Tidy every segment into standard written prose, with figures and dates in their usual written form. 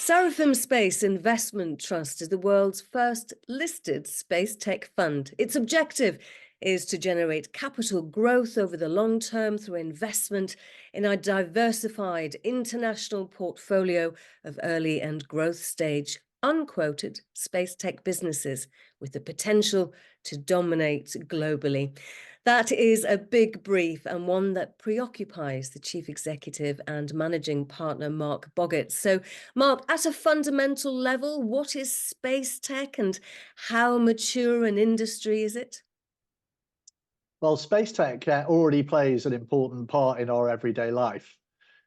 Seraphim Space Investment Trust is the world's first listed space tech fund. Its objective is to generate capital growth over the long term through investment in a diversified international portfolio of early and growth stage, unquoted space tech businesses with the potential to dominate globally. That is a big brief and one that preoccupies the chief executive and managing partner, Mark Boggett. So, Mark, at a fundamental level, what is space tech and how mature an industry is it? Well, space tech already plays an important part in our everyday life.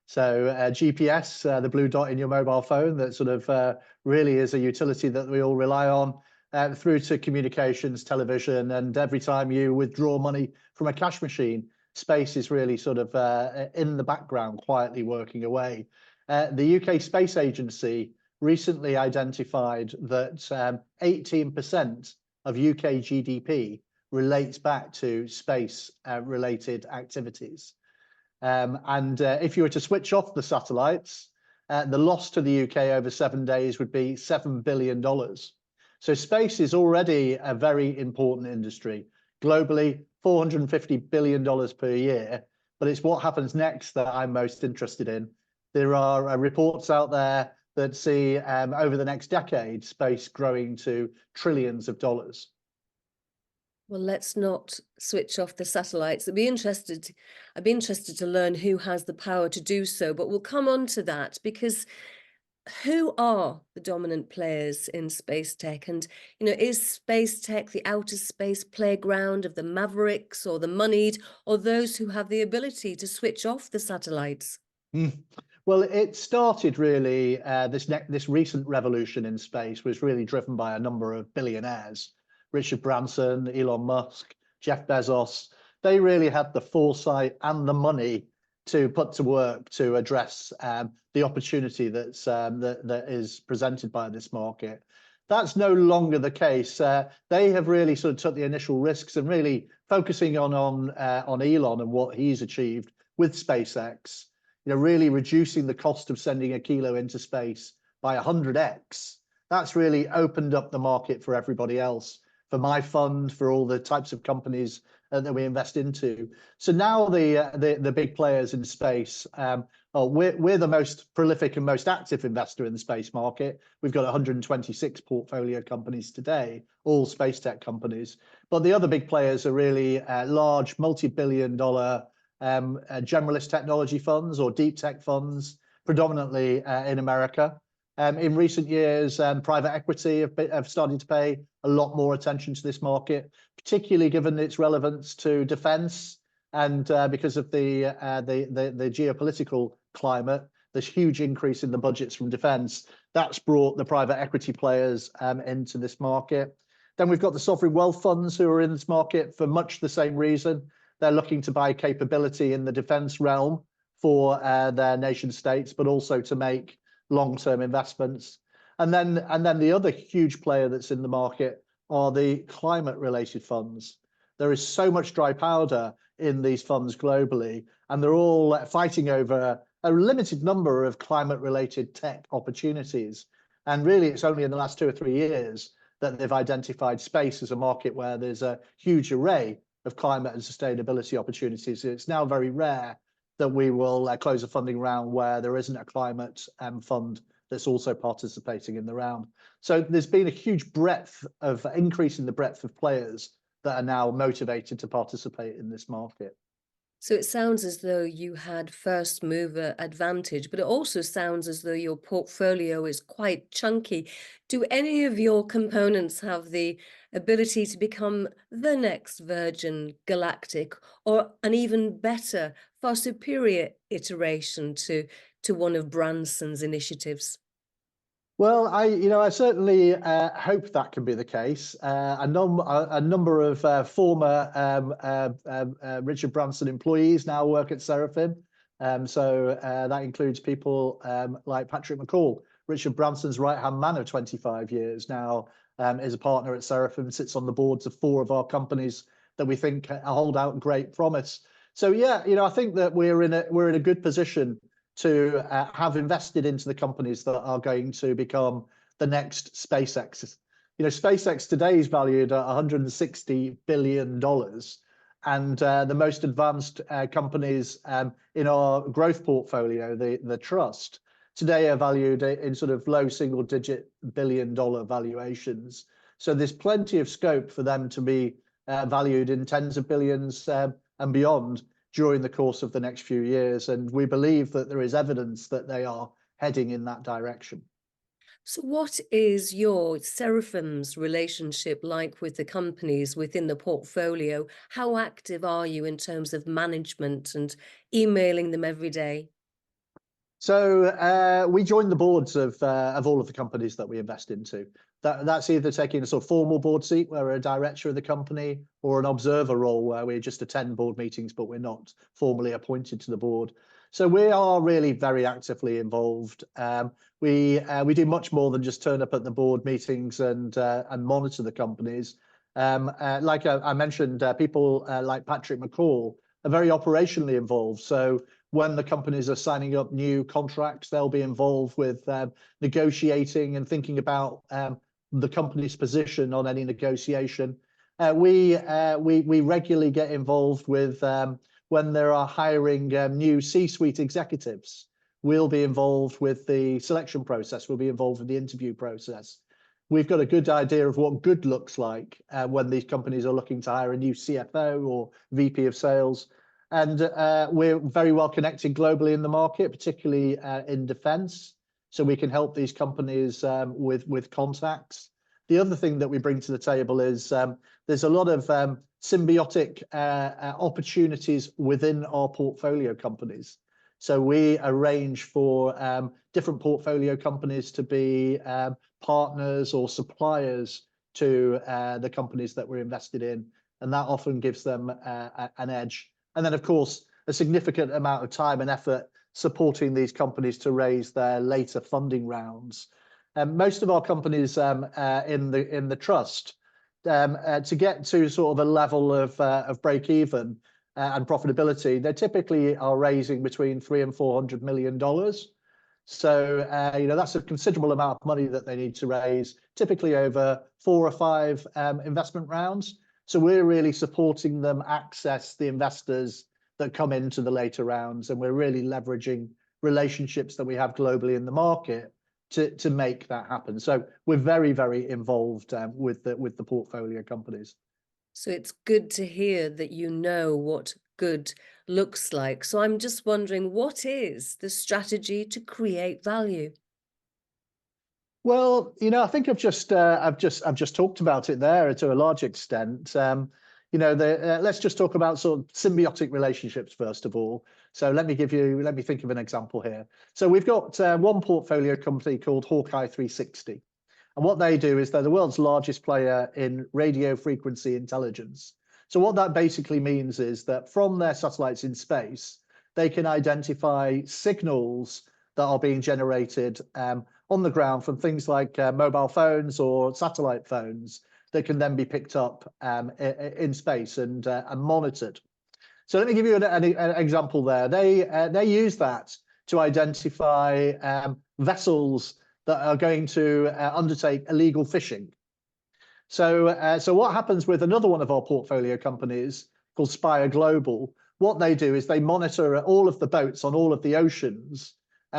So GPS, the blue dot in your mobile phone, that sort of really is a utility that we all rely on, through to communications, television, and every time you withdraw money from a cash machine, space is really sort of in the background, quietly working away. The UK Space Agency recently identified that 18% of UK GDP relates back to space related activities. And if you were to switch off the satellites, the loss to the UK over 7 days would be $7 billion. So space is already a very important industry. Globally, $450 billion per year, but it's what happens next that I'm most interested in. There are reports out there that see over the next decade, space growing to trillions of dollars. Well, let's not switch off the satellites. I'd be interested to learn who has the power to do so, but we'll come on to that because who are the dominant players in space tech? And, is space tech the outer space playground of the mavericks or the moneyed or those who have the ability to switch off the satellites? Well, it started really, this recent revolution in space was really driven by a number of billionaires. Richard Branson, Elon Musk, Jeff Bezos, they really had the foresight and the money to put to work to address the opportunity that is presented by this market. That's no longer the case. They have really sort of took the initial risks and really focusing on Elon and what he's achieved with SpaceX, really reducing the cost of sending a kilo into space by 100x. That's really opened up the market for everybody else, for my fund, for all the types of companies that we invest into. So now the big players in space, we're the most prolific and most active investor in the space market. We've got 126 portfolio companies today, all space tech companies. But the other big players are really large, multi-billion-dollar generalist technology funds or deep tech funds, predominantly in America. In recent years, private equity have started to pay a lot more attention to this market, particularly given its relevance to defence and because of the geopolitical climate. There's huge increase in the budgets from defence. That's brought the private equity players into this market. Then we've got the sovereign wealth funds who are in this market for much the same reason. They're looking to buy capability in the defence realm for their nation states, but also to make long-term investments. And then the other huge player that's in the market are the climate-related funds. There is so much dry powder in these funds globally, and they're all fighting over a limited number of climate-related tech opportunities. And really, it's only in the last 2 or 3 years that they've identified space as a market where there's a huge array of climate and sustainability opportunities. It's now very rare that we will close a funding round where there isn't a climate fund that's also participating in the round. So there's been a huge breadth of increase in the breadth of players that are now motivated to participate in this market. So it sounds as though you had first mover advantage, but it also sounds as though your portfolio is quite chunky. Do any of your components have the ability to become the next Virgin Galactic or an even better, far superior iteration to one of Branson's initiatives? Well, I certainly hope that can be the case. A number of former Richard Branson employees now work at Seraphim. So that includes people like Patrick McCall, Richard Branson's right-hand man of 25 years now, is a partner at Seraphim, sits on the boards of 4 of our companies that we think hold out great promise. So yeah, I think that we're in a good position to have invested into the companies that are going to become the next SpaceX. You know, SpaceX today is valued at $160 billion. And the most advanced companies in our growth portfolio, the trust, today are valued in sort of low single-digit billion-dollar valuations. So there's plenty of scope for them to be valued in tens of billions and beyond during the course of the next few years. And we believe that there is evidence that they are heading in that direction. So what is your Seraphim's relationship like with the companies within the portfolio? How active are you in terms of management and emailing them every day? So we join the boards of all of the companies that we invest into. That's either taking a sort of formal board seat where we're a director of the company, or an observer role where we just attend board meetings, but we're not formally appointed to the board. So we are really very actively involved. We do much more than just turn up at the board meetings and monitor the companies. Like I mentioned, people like Patrick McCall are very operationally involved. So when the companies are signing up new contracts, they'll be involved with negotiating and thinking about the company's position on any negotiation. We regularly get involved with when there are hiring new C-suite executives. We'll be involved with the selection process. We'll be involved with the interview process. We've got a good idea of what good looks like when these companies are looking to hire a new CFO or VP of sales. And we're very well connected globally in the market, particularly in defense. So we can help these companies with contacts. The other thing that we bring to the table is there's a lot of symbiotic opportunities within our portfolio companies. So we arrange for different portfolio companies to be partners or suppliers to the companies that we're invested in. And that often gives them an edge. And then, of course, a significant amount of time and effort supporting these companies to raise their later funding rounds. Most of our companies in the trust, to get to sort of a level of break even and profitability, they typically are raising between $300 and $400 million. So you know, that's a considerable amount of money that they need to raise, typically over 4 or 5 investment rounds. So we're really supporting them access the investors that come into the later rounds, and we're really leveraging relationships that we have globally in the market to make that happen. So we're very, very involved with the portfolio companies. So it's good to hear that you know what good looks like. So I'm just wondering, what is the strategy to create value? Well, you know, I think I've just talked about it there to a large extent. You know, let's just talk about sort of symbiotic relationships first of all. So let me think of an example here. So we've got one portfolio company called Hawkeye 360. And what they do is they're the world's largest player in radio frequency intelligence. So what that basically means is that from their satellites in space, they can identify signals that are being generated on the ground from things like mobile phones or satellite phones that can then be picked up in space and monitored. So let me give you an example there. They use that to identify vessels that are going to undertake illegal fishing. So what happens with another one of our portfolio companies called Spire Global, what they do is they monitor all of the boats on all of the oceans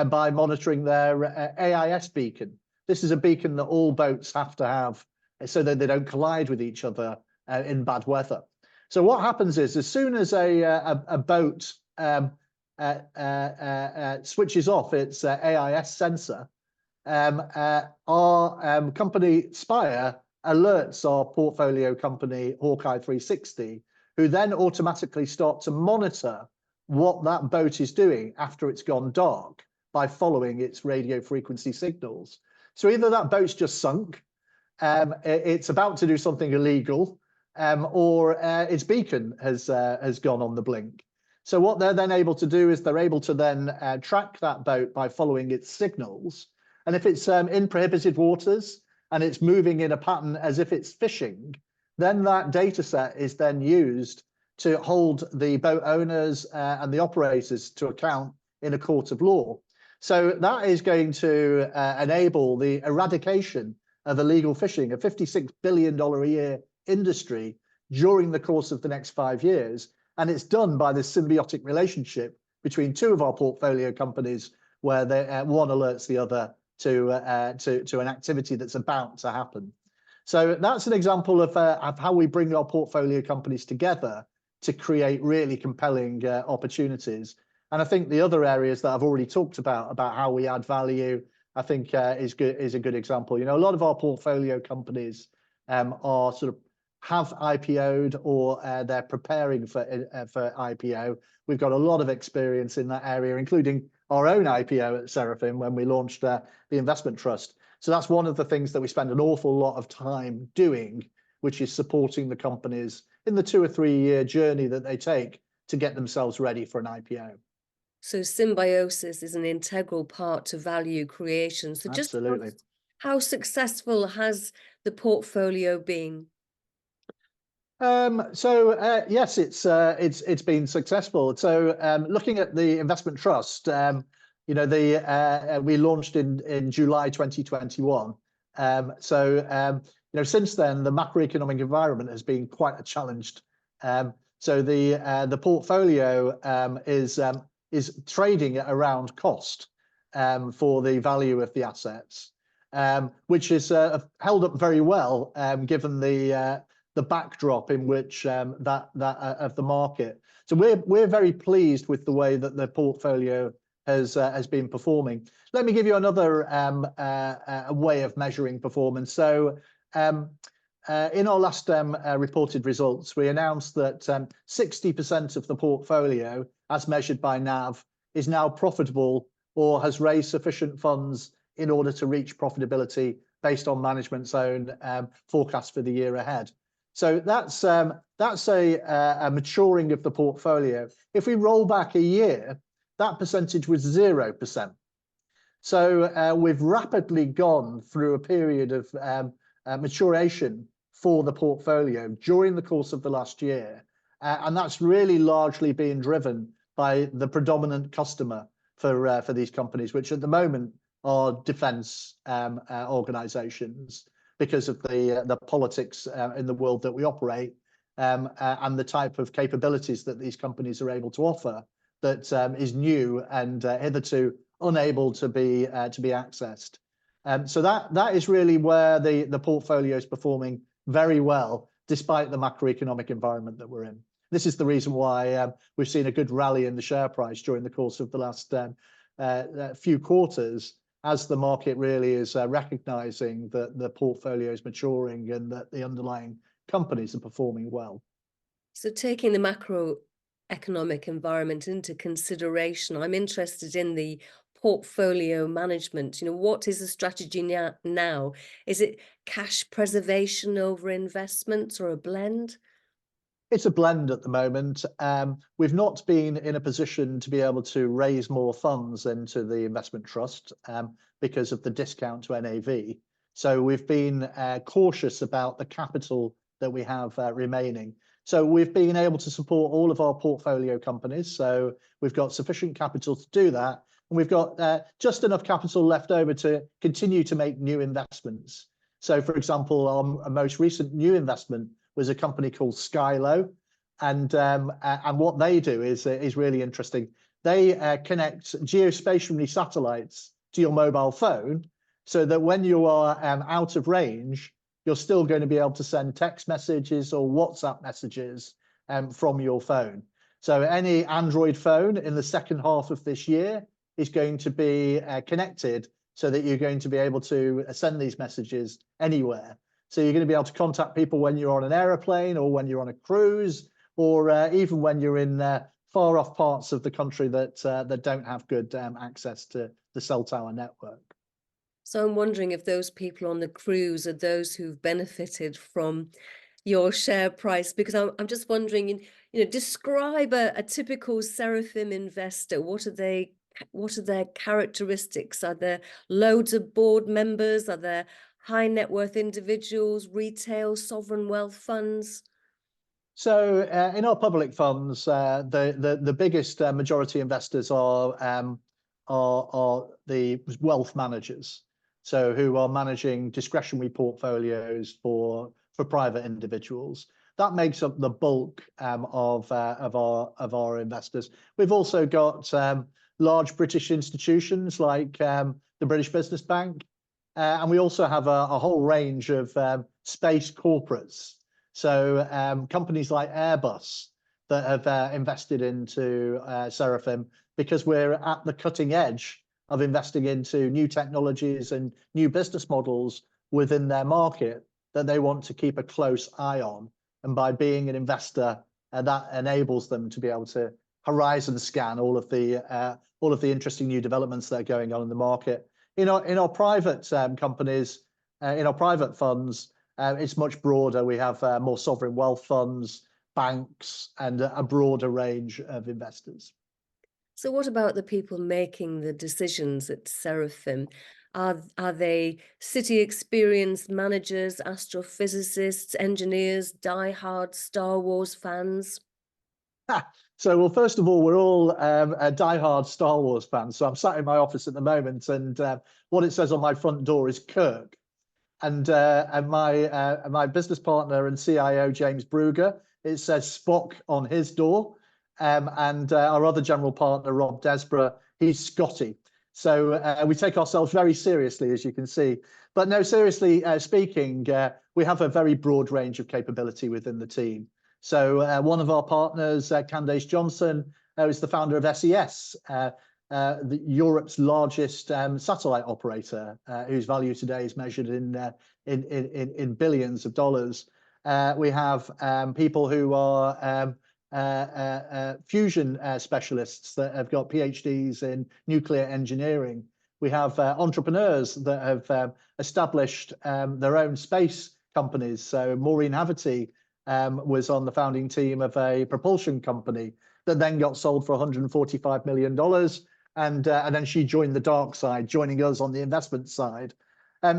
by monitoring their AIS beacon. This is a beacon that all boats have to have so that they don't collide with each other in bad weather. So what happens is as soon as a boat switches off its AIS sensor, our company Spire alerts our portfolio company Hawkeye 360, who then automatically start to monitor what that boat is doing after it's gone dark by following its radio frequency signals. So either that boat's just sunk, it's about to do something illegal, or its beacon has gone on the blink. So what they're then able to do is they're able to then track that boat by following its signals. And if it's in prohibited waters and it's moving in a pattern as if it's fishing, then that data set is then used to hold the boat owners and the operators to account in a court of law. So that is going to enable the eradication of illegal fishing, a $56 billion a year industry during the course of the next 5 years. And it's done by this symbiotic relationship between two of our portfolio companies, where one alerts the other to an activity that's about to happen. So that's an example of how we bring our portfolio companies together to create really compelling opportunities. And I think the other areas that I've already talked about how we add value, I think is a good example. You know, a lot of our portfolio companies are sort of have IPO'd, or they're preparing for IPO. We've got a lot of experience in that area, including our own IPO at Seraphim when we launched the investment trust. So that's one of the things that we spend an awful lot of time doing, which is supporting the companies in the 2 or 3 year journey that they take to get themselves ready for an IPO. So symbiosis is an integral part to value creation. So just Absolutely. how successful has the portfolio been? Yes, it's been successful. So looking at the investment trust, you know, we launched in July 2021. You know, since then the macroeconomic environment has been quite challenged. So the portfolio is trading at around cost for the value of the assets, which is held up very well given the backdrop in which of the market. So we're very pleased with the way that the portfolio has been performing. Let me give you another way of measuring performance. So in our last reported results, we announced that 60% of the portfolio, as measured by NAV, is now profitable or has raised sufficient funds in order to reach profitability based on management's own forecast for the year ahead. So that's a maturing of the portfolio. If we roll back a year, that percentage was 0%. So we've rapidly gone through a period of maturation for the portfolio during the course of the last year. And that's really largely being driven by the predominant customer for these companies, which at the moment are defense organizations, because of the politics in the world that we operate, and the type of capabilities that these companies are able to offer that is new and hitherto unable to be accessed. So that is really where the portfolio is performing very well, despite the macroeconomic environment that we're in. This is the reason why we've seen a good rally in the share price during the course of the last few quarters, as the market really is recognizing that the portfolio is maturing and that the underlying companies are performing well. So taking the macroeconomic environment into consideration, I'm interested in the portfolio management. You know, what is the strategy now? Is it cash preservation over investments, or a blend? It's a blend at the moment. We've not been in a position to be able to raise more funds into the investment trust because of the discount to NAV. So we've been cautious about the capital that we have remaining. So we've been able to support all of our portfolio companies. So we've got sufficient capital to do that. And we've got just enough capital left over to continue to make new investments. So, for example, our most recent new investment was a company called Skylo, and what they do is really interesting. They connect geostationary satellites to your mobile phone, so that when you are out of range, you're still going to be able to send text messages or WhatsApp messages from your phone. So any Android phone in the second half of this year is going to be connected, so that you're going to be able to send these messages anywhere. So you're going to be able to contact people when you're on an aeroplane, or when you're on a cruise, or even when you're in far off parts of the country that don't have good access to the cell tower network. So I'm wondering if those people on the cruise are those who've benefited from your share price, because I'm just wondering, you know, describe a typical Seraphim investor. What are their characteristics? Are there loads of board members? Are there high net worth individuals, retail, sovereign wealth funds? So in our public funds, the biggest majority investors are the wealth managers, so who are managing discretionary portfolios for private individuals. That makes up the bulk of our investors. We've also got large British institutions like the British Business Bank, and we also have a whole range of space corporates. So companies like Airbus that have invested into Seraphim, because we're at the cutting edge of investing into new technologies and new business models within their market that they want to keep a close eye on. And by being an investor, that enables them to be able to horizon scan all of the interesting new developments that are going on in the market. In our private companies, in our private funds, it's much broader. We have more sovereign wealth funds, banks, and a broader range of investors. So what about the people making the decisions at Seraphim? Are they city experienced managers, astrophysicists, engineers, die-hard Star Wars fans? So, well, first of all, we're all die-hard Star Wars fans. So I'm sat in my office at the moment, and what it says on my front door is Kirk. And my business partner and CIO, James Brugger, it says Spock on his door. And our other general partner, Rob Desborough, he's Scotty. So we take ourselves very seriously, as you can see. But no, seriously speaking, we have a very broad range of capability within the team. So one of our partners, Candace Johnson, is the founder of SES, Europe's largest satellite operator, whose value today is measured in billions of dollars. We have people who are fusion specialists that have got PhDs in nuclear engineering. We have entrepreneurs that have established their own space companies. So Maureen Haverty was on the founding team of a propulsion company that then got sold for $145 million. And then she joined the dark side, joining us on the investment side.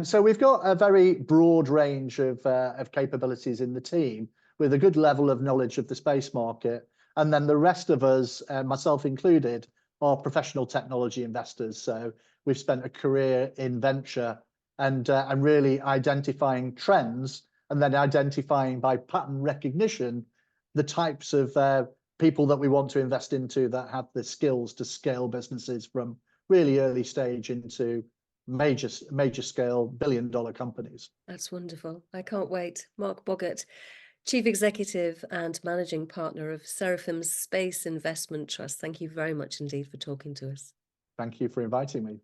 So we've got a very broad range of capabilities in the team with a good level of knowledge of the space market. And then the rest of us, myself included, are professional technology investors. So we've spent a career in venture and really identifying trends and then identifying by pattern recognition the types of people that we want to invest into that have the skills to scale businesses from really early stage into major scale billion-dollar companies. That's wonderful. I can't wait. Mark Boggett, Chief Executive and Managing Partner of Seraphim Space Investment Trust. Thank you very much indeed for talking to us. Thank you for inviting me.